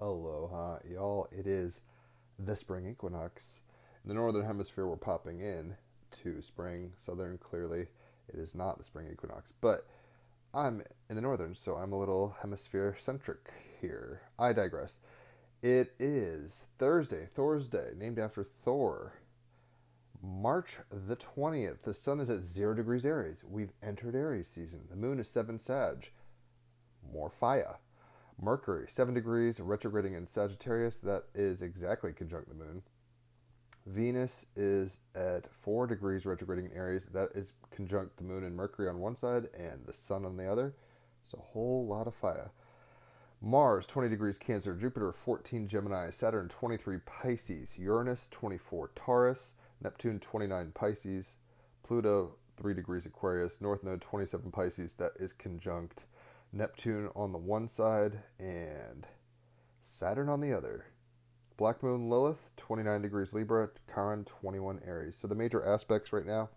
Aloha, y'all. It is the spring equinox. In the northern hemisphere, we're popping in to spring. Southern, clearly, it is not the spring equinox. But I'm in the northern, so I'm a little hemisphere centric here. I digress. It is Thor's Day, named after Thor. March the 20th. The sun is at 0 degrees Aries. We've entered Aries season. The moon is 7 Sag. More fire. Mercury, 7 degrees, retrograding in Sagittarius. That is exactly conjunct the moon. Venus is at 4 degrees, retrograding in Aries. That is conjunct the moon and Mercury on one side and the sun on the other. So, a whole lot of fire. Mars, 20 degrees Cancer. Jupiter, 14 Gemini. Saturn, 23 Pisces. Uranus, 24 Taurus. Neptune, 29 Pisces. Pluto, 3 degrees Aquarius. North Node, 27 Pisces. That is conjunct Neptune on the one side and Saturn on the other. Black Moon Lilith, 29 degrees Libra, Chiron, 21 Aries. So the major aspects right now,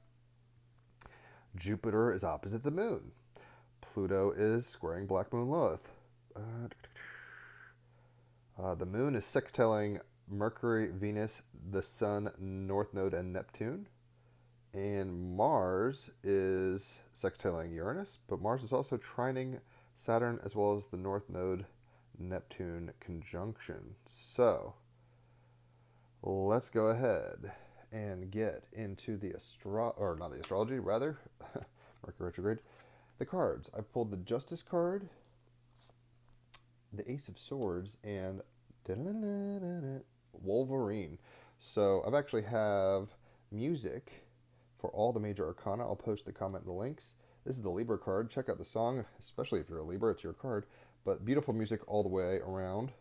Jupiter is opposite the moon. Pluto is squaring Black Moon Lilith. The moon is sextiling Mercury, Venus, the Sun, North Node, and Neptune. And Mars is sextiling Uranus, but Mars is also trining Saturn as well as the North Node Neptune conjunction. So let's go ahead and get into the astrology, rather, Mercury retrograde. The cards. I've pulled the Justice card, the Ace of Swords, and Wolverine. So I've actually have music for all the major arcana. I'll post the comment in the links. This is the Libra card. Check out the song, especially if you're a Libra, it's your card. But beautiful music all the way around.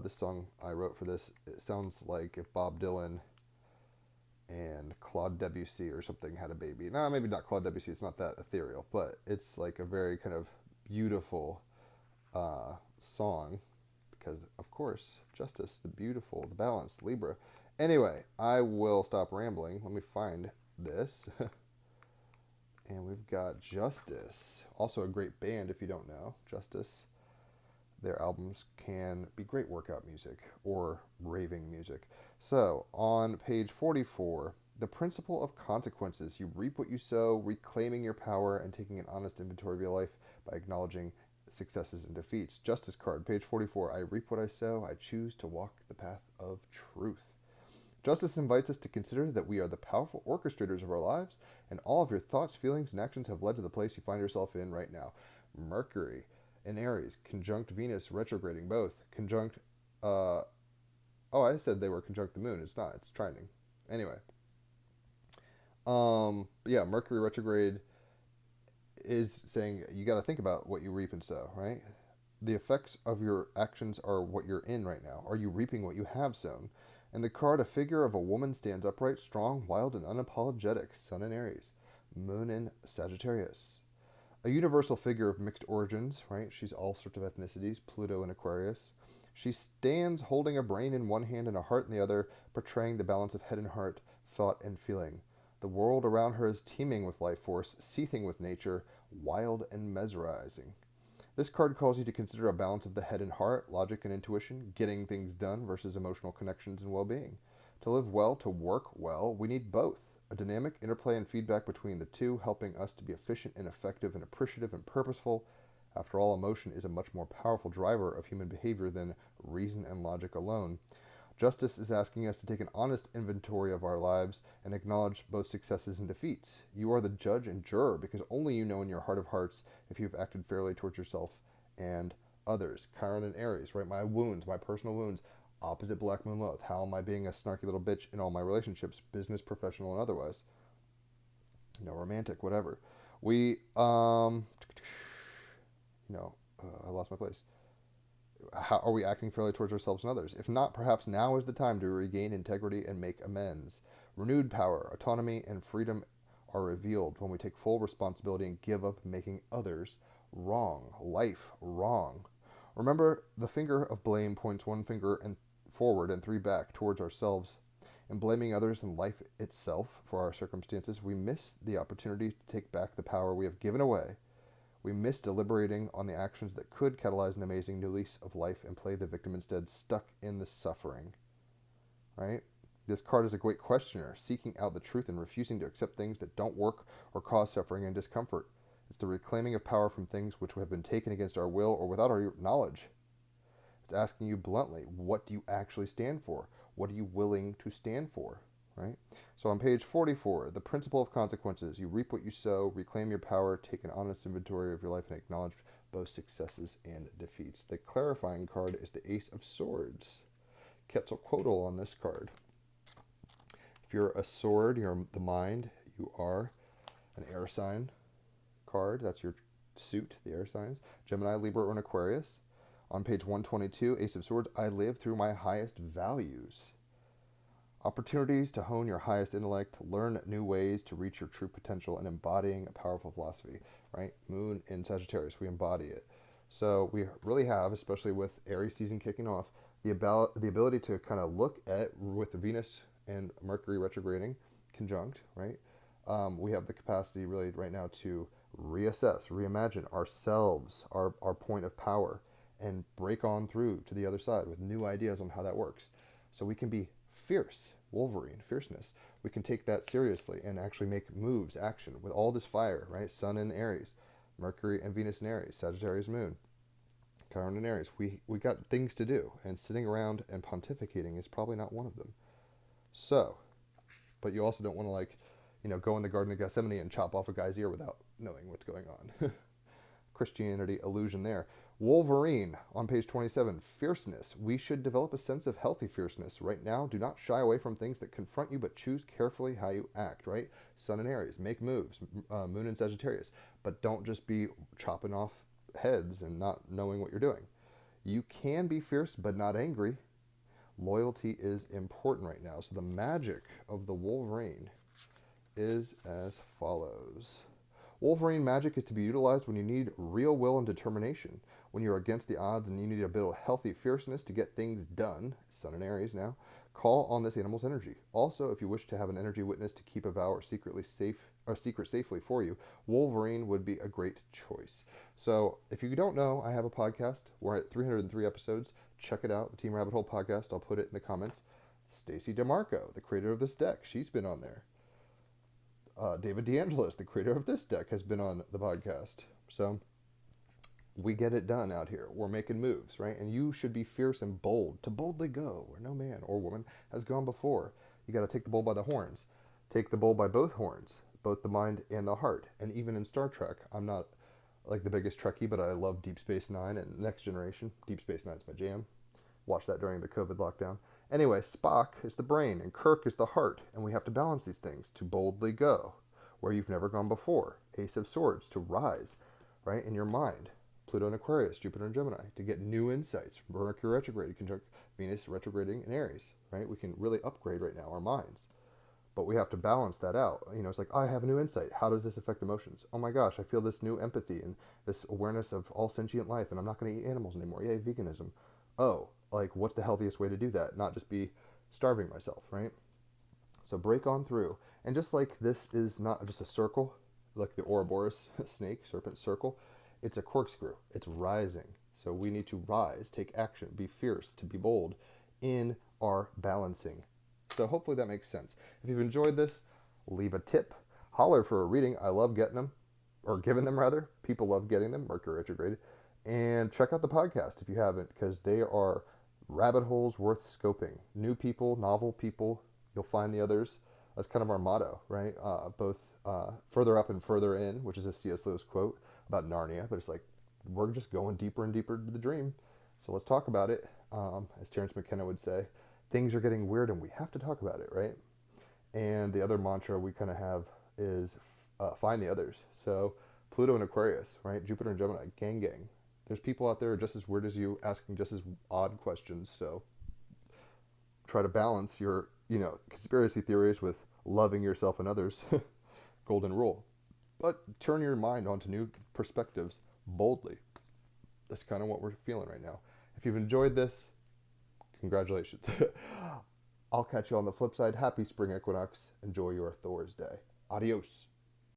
This song I wrote for this, it sounds like if Bob Dylan and Claude Debussy or something had a baby. No, maybe not Claude Debussy, it's not that ethereal, but it's like a very kind of beautiful song because, of course, justice, the beautiful, the balanced, Libra. Anyway, I will stop rambling. Let me find this. And we've got Justice, also a great band if you don't know. Justice, their albums can be great workout music or raving music. So, on page 44, the principle of consequences. You reap what you sow, reclaiming your power and taking an honest inventory of your life by acknowledging successes and defeats. Justice card, page 44. I reap what I sow. I choose to walk the path of truth. Justice invites us to consider that we are the powerful orchestrators of our lives, and all of your thoughts, feelings, and actions have led to the place you find yourself in right now. Mercury in Aries, conjunct Venus, retrograding both. Conjunct, I said they were conjunct the moon. It's not, it's trining. Anyway. Yeah, Mercury retrograde is saying you got to think about what you reap and sow, right? The effects of your actions are what you're in right now. Are you reaping what you have sown? And the card, a figure of a woman stands upright, strong, wild, and unapologetic. Sun in Aries, Moon in Sagittarius. A universal figure of mixed origins, right? She's all sorts of ethnicities, Pluto in Aquarius. She stands holding a brain in one hand and a heart in the other, portraying the balance of head and heart, thought and feeling. The world around her is teeming with life force, seething with nature, wild and mesmerizing. This card calls you to consider a balance of the head and heart, logic and intuition, getting things done versus emotional connections and well-being. To live well, to work well, we need both. A dynamic interplay and feedback between the two, helping us to be efficient and effective and appreciative and purposeful. After all, emotion is a much more powerful driver of human behavior than reason and logic alone. Justice is asking us to take an honest inventory of our lives and acknowledge both successes and defeats. You are the judge and juror because only you know in your heart of hearts if you've acted fairly towards yourself and others. Chiron and Aries, right? My wounds, my personal wounds, opposite Black Moon Lilith. How am I being a snarky little bitch in all my relationships, business, professional, and otherwise? Romantic, whatever. I lost my place. How are we acting fairly towards ourselves and others? If not, perhaps now is the time to regain integrity and make amends. Renewed power, autonomy, and freedom are revealed when we take full responsibility and give up making others wrong. Life wrong. Remember, the finger of blame points one finger and forward and three back towards ourselves. In blaming others and life itself for our circumstances, we miss the opportunity to take back the power we have given away. We miss deliberating on the actions that could catalyze an amazing new lease of life and play the victim instead, stuck in the suffering. Right? This card is a great questioner, seeking out the truth and refusing to accept things that don't work or cause suffering and discomfort. It's the reclaiming of power from things which have been taken against our will or without our knowledge. It's asking you bluntly, what do you actually stand for? What are you willing to stand for? Right? So on page 44, the principle of consequences. You reap what you sow, reclaim your power, take an honest inventory of your life, and acknowledge both successes and defeats. The clarifying card is the Ace of Swords. Quetzalcoatl on this card. If you're a sword, you're the mind, you are an air sign card. That's your suit, the air signs. Gemini, Libra, or an Aquarius. On page 122, Ace of Swords, I live through my highest values. Opportunities to hone your highest intellect, learn new ways to reach your true potential, and embodying a powerful philosophy, right? Moon in Sagittarius, we embody it. So we really have, especially with Aries season kicking off, the ability to kind of look at, with Venus and Mercury retrograding conjunct, right? We have the capacity really right now to reassess, reimagine ourselves, our point of power, and break on through to the other side with new ideas on how that works. So we can be fierce, Wolverine, fierceness. We can take that seriously and actually make moves, action with all this fire, right? Sun in Aries, Mercury and Venus in Aries, Sagittarius moon, Chiron in Aries. We got things to do, and sitting around and pontificating is probably not one of them. So, but you also don't want to go in the Garden of Gethsemane and chop off a guy's ear without knowing what's going on. Christianity illusion there. Wolverine on page 27, fierceness. We should develop a sense of healthy fierceness. Right now, do not shy away from things that confront you, but choose carefully how you act, right? Sun in Aries, make moves. Moon in Sagittarius. But don't just be chopping off heads and not knowing what you're doing. You can be fierce, but not angry. Loyalty is important right now. So the magic of the Wolverine is as follows. Wolverine magic is to be utilized when you need real will and determination, when you're against the odds and you need a bit of healthy fierceness to get things done. Sun in Aries now. Call on this animal's energy. Also, if you wish to have an energy witness to keep a vow or secret safely for you, Wolverine would be a great choice. So, if you don't know, I have a podcast. We're at 303 episodes. Check it out, the Team Rabbit Hole podcast. I'll put it in the comments. Stacy DeMarco, the creator of this deck, she's been on there. David DeAngelis, the creator of this deck, has been on the podcast. So we get it done out here. We're making moves, right? And you should be fierce and bold, to boldly go where no man or woman has gone before. You got to take the bull by the horns. Take the bull by both horns, both the mind and the heart. And even in Star Trek, I'm not like the biggest Trekkie, but I love Deep Space Nine and Next Generation. Deep Space Nine's my jam. Watched that during the COVID lockdown. Anyway, Spock is the brain and Kirk is the heart, and we have to balance these things to boldly go where you've never gone before. Ace of Swords, to rise, right, in your mind. Pluto in Aquarius, Jupiter in Gemini, to get new insights. Mercury retrograde, conjunct Venus retrograding in Aries, right? We can really upgrade right now our minds. But we have to balance that out. It's like, I have a new insight. How does this affect emotions? Oh my gosh, I feel this new empathy and this awareness of all sentient life, and I'm not going to eat animals anymore. Yay, veganism. Oh, like, what's the healthiest way to do that? Not just be starving myself, right? So break on through. And just like this is not just a circle, like the Ouroboros snake, serpent circle, it's a corkscrew. It's rising. So we need to rise, take action, be fierce, to be bold in our balancing. So hopefully that makes sense. If you've enjoyed this, leave a tip. Holler for a reading. I love getting them, or giving them rather. People love getting them, Mercury retrograde. And check out the podcast if you haven't, because they are rabbit holes worth scoping. New people, novel people, you'll find the others. That's kind of our motto, right? Both further up and further in, which is a C.S. Lewis quote about Narnia, but it's like, we're just going deeper and deeper to the dream. So let's talk about it. As Terence McKenna would say, things are getting weird and we have to talk about it, right? And the other mantra we kind of have is find the others. So Pluto and Aquarius, right? Jupiter and Gemini, gang. There's people out there just as weird as you, asking just as odd questions. So try to balance your, conspiracy theories with loving yourself and others. Golden rule. But turn your mind onto new perspectives boldly. That's kind of what we're feeling right now. If you've enjoyed this, congratulations. I'll catch you on the flip side. Happy spring equinox. Enjoy your Thor's Day. Adios.